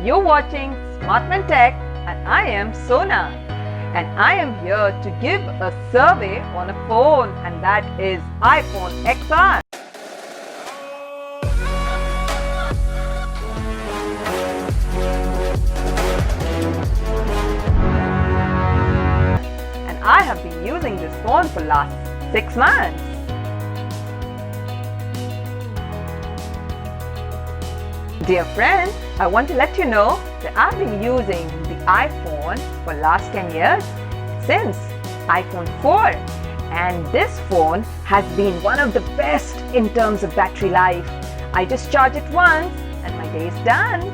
You're watching Smartmentech and I am Sona. And I am here to give a survey on a phone, and that is IPHONEXR. And I have been using this phone for last 6 months. Dear friends, I want to let you know that I've been using the iPhone for last 10 years since iPhone 4, and this phone has been one of the best in terms of battery life. I just charge it once and my day is done.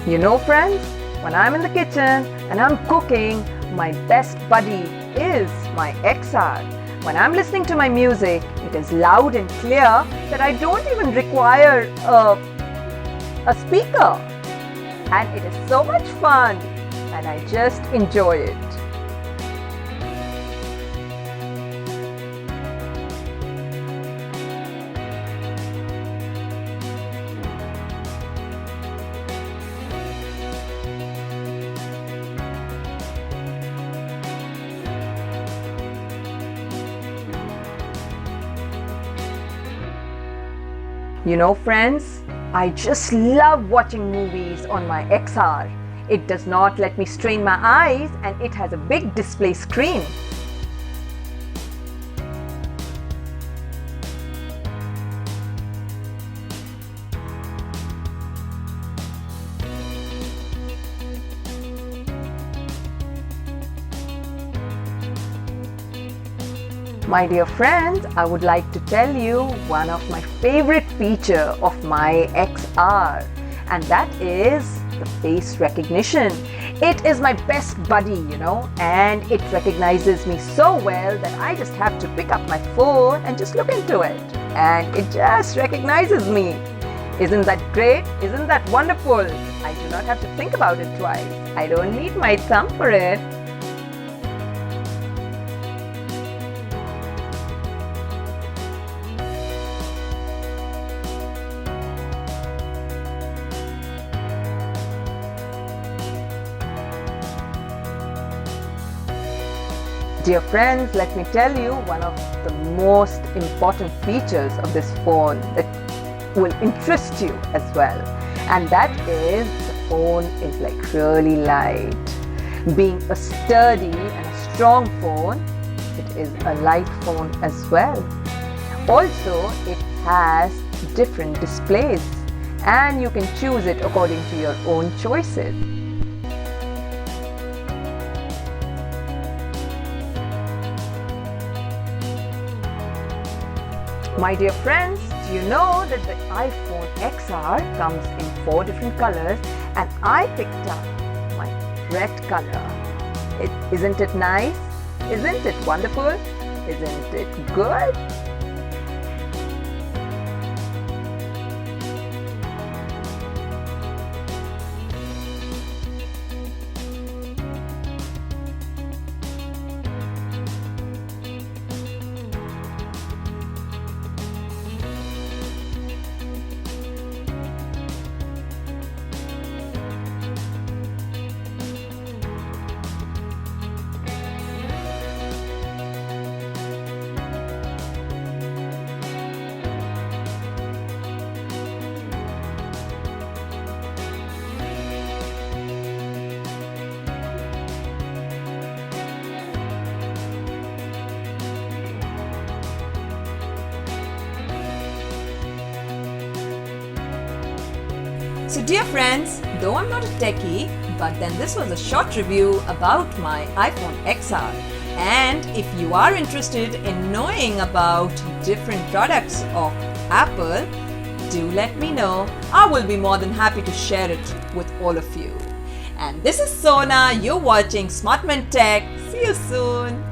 You know friends, when I'm in the kitchen and I'm cooking, my best buddy is my XR. When I'm listening to my music, it is loud and clear that I don't even require a speaker. And it is so much fun and I just enjoy it. You know friends, I just love watching movies on my XR. It does not let me strain my eyes and it has a big display screen. My dear friends, I would like to tell you one of my favorite feature of my XR, and that is the face recognition. It is my best buddy, and it recognizes me so well that I just have to pick up my phone and just look into it, and it just recognizes me. Isn't that great? Isn't that wonderful? I do not have to think about it twice. I don't need my thumb for it. Dear friends, let me tell you one of the most important features of this phone that will interest you as well, and that is the phone is like really light. Being a sturdy and a strong phone, it is a light phone as well. Also, it has different displays and you can choose it according to your own choices. My dear friends, do you know that the IPHONEXR comes in 4 different colors, and I picked up my red color. Isn't it nice? Isn't it wonderful? Isn't it good? So dear friends, though I'm not a techie, but then this was a short review about my IPHONEXR. And if you are interested in knowing about different products of Apple, do let me know. I will be more than happy to share it with all of you. And this is Sona, you're watching Smartmentech. See you soon.